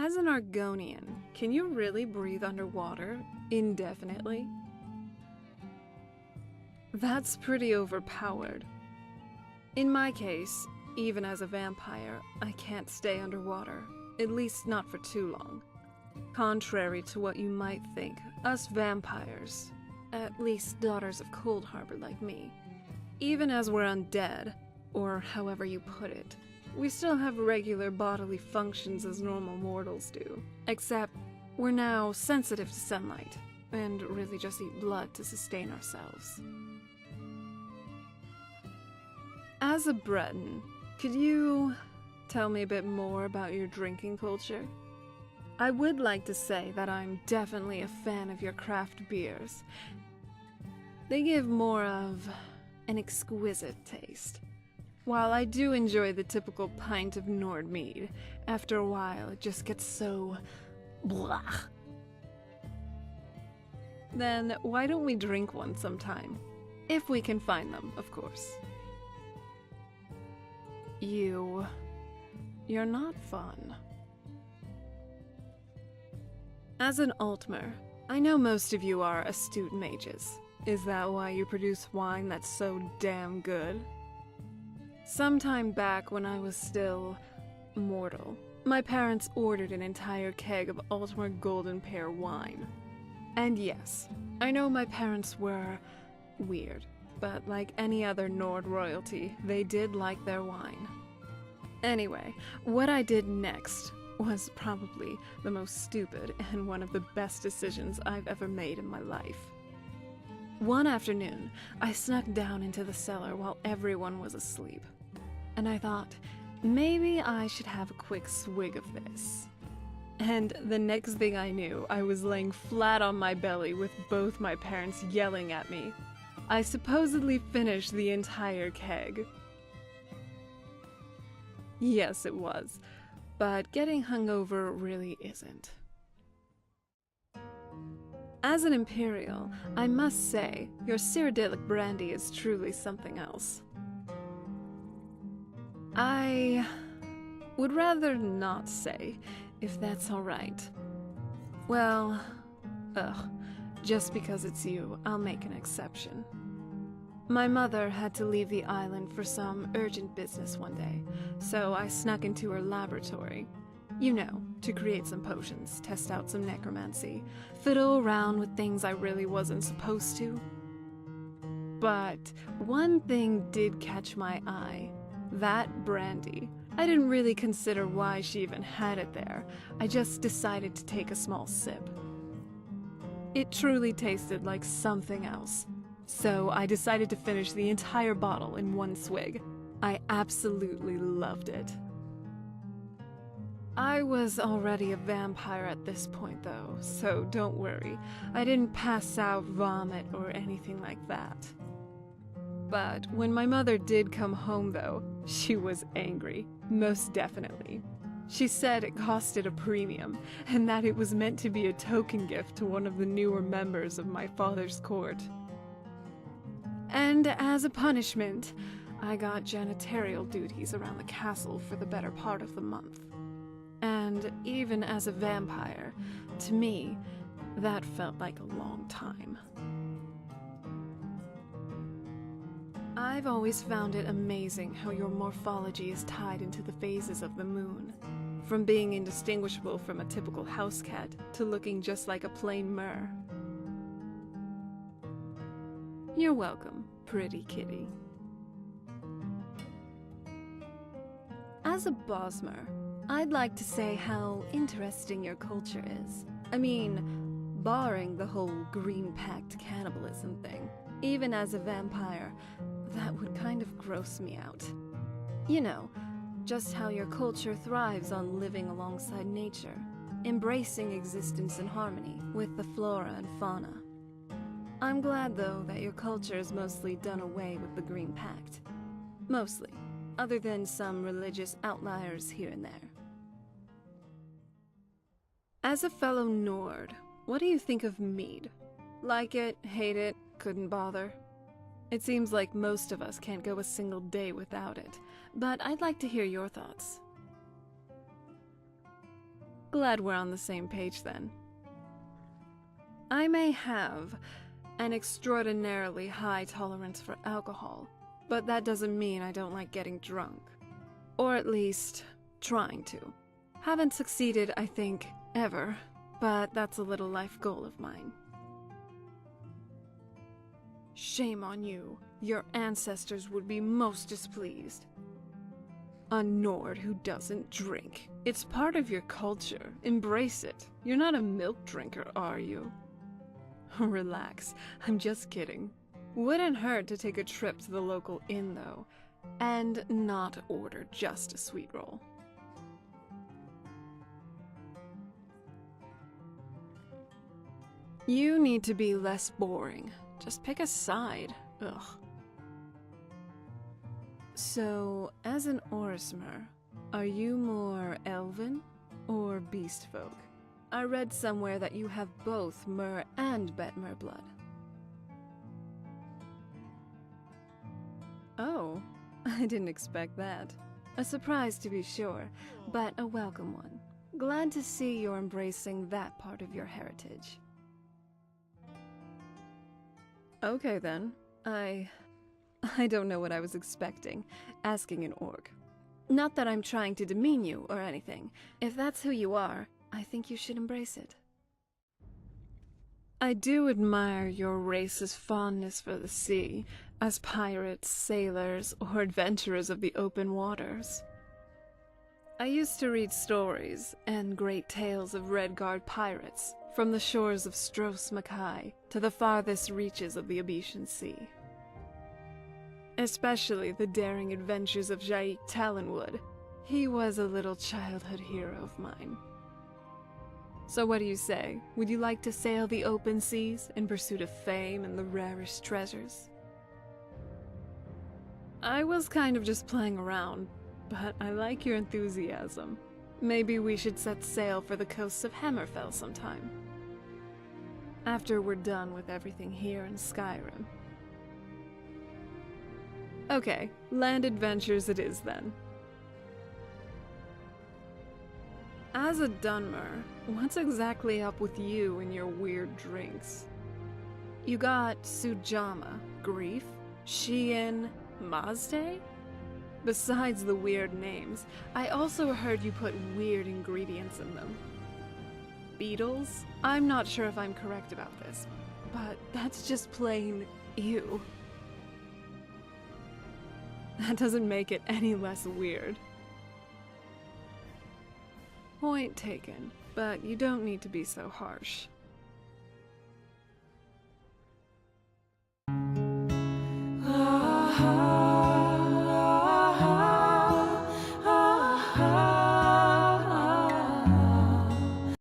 As an Argonian, can you really breathe underwater indefinitely? That's pretty overpowered. In my case, even as a vampire, I can't stay underwater, at least not for too long. Contrary to what you might think, us vampires, at least daughters of Cold Harbor like me, even as we're undead, or however you put it, we still have regular bodily functions as normal mortals do, except we're now sensitive to sunlight, and really just eat blood to sustain ourselves. As a Breton, could you tell me a bit more about your drinking culture? I would like to say that I'm definitely a fan of your craft beers. They give more of an exquisite taste. While I do enjoy the typical pint of Nord mead, after a while it just gets so blah. Then why don't we drink one sometime? If we can find them, of course. You're not fun. As an Altmer, I know most of you are astute mages. Is that why you produce wine that's so damn good? Sometime back when I was still mortal, my parents ordered an entire keg of Altmer Golden Pear wine. And yes, I know my parents were weird, but like any other Nord royalty, they did like their wine. Anyway, what I did next was probably the most stupid and one of the best decisions I've ever made in my life. One afternoon, I snuck down into the cellar while everyone was asleep, and I thought, maybe I should have a quick swig of this. And the next thing I knew, I was laying flat on my belly with both my parents yelling at me. I supposedly finished the entire keg. Yes, it was, but getting hungover really isn't. As an Imperial, I must say, your Cyrodiilic brandy is truly something else. I would rather not say, if that's alright. Well, just because it's you, I'll make an exception. My mother had to leave the island for some urgent business one day, so I snuck into her laboratory. You know, to create some potions, test out some necromancy, fiddle around with things I really wasn't supposed to. But one thing did catch my eye. That brandy. I didn't really consider why she even had it there. I just decided to take a small sip. It truly tasted like something else. So I decided to finish the entire bottle in one swig. I absolutely loved it. I was already a vampire at this point though, so don't worry. I didn't pass out, vomit, or anything like that. But when my mother did come home though, she was angry, most definitely. She said it costed a premium, and that it was meant to be a token gift to one of the newer members of my father's court. And as a punishment, I got janitorial duties around the castle for the better part of the month. And even as a vampire, to me, that felt like a long time. I've always found it amazing how your morphology is tied into the phases of the moon. From being indistinguishable from a typical house cat to looking just like a plain mer. You're welcome, pretty kitty. As a Bosmer, I'd like to say how interesting your culture is. I mean, barring the whole Green Pact cannibalism thing, even as a vampire, that would kind of gross me out. You know, just how your culture thrives on living alongside nature, embracing existence in harmony with the flora and fauna. I'm glad, though, that your culture is mostly done away with the Green Pact. Mostly, other than some religious outliers here and there. As a fellow Nord, what do you think of mead? Like it, hate it, couldn't bother? It seems like most of us can't go a single day without it, but I'd like to hear your thoughts. Glad we're on the same page then. I may have an extraordinarily high tolerance for alcohol, but that doesn't mean I don't like getting drunk. Or at least, trying to. Haven't succeeded, I think, ever, but that's a little life goal of mine. Shame on you. Your ancestors would be most displeased. A Nord who doesn't drink. It's part of your culture. Embrace it. You're not a milk drinker, are you? Relax. I'm just kidding. Wouldn't hurt to take a trip to the local inn, though, and not order just a sweet roll. You need to be less boring. Just pick a side. Ugh. So, as an Orismer, are you more elven or beast folk? I read somewhere that you have both Mer and Betmer blood. Oh, I didn't expect that. A surprise to be sure, but a welcome one. Glad to see you're embracing that part of your heritage. Okay then, I don't know what I was expecting, asking an orc. Not that I'm trying to demean you or anything. If that's who you are, I think you should embrace it. I do admire your race's fondness for the sea, as pirates, sailors, or adventurers of the open waters. I used to read stories and great tales of Redguard pirates, from the shores of Stros Mackay to the farthest reaches of the Abetian Sea. Especially the daring adventures of Khajiit Talonwood. He was a little childhood hero of mine. So what do you say? Would you like to sail the open seas in pursuit of fame and the rarest treasures? I was kind of just playing around, but I like your enthusiasm. Maybe we should set sail for the coasts of Hammerfell sometime. After we're done with everything here in Skyrim. Okay, land adventures it is then. As a Dunmer, what's exactly up with you and your weird drinks? You got Sujamma, Grief, Sheehan, Mazday? Besides the weird names, I also heard you put weird ingredients in them. Beetles? I'm not sure if I'm correct about this, but that's just plain ew. That doesn't make it any less weird. Point taken, but you don't need to be so harsh.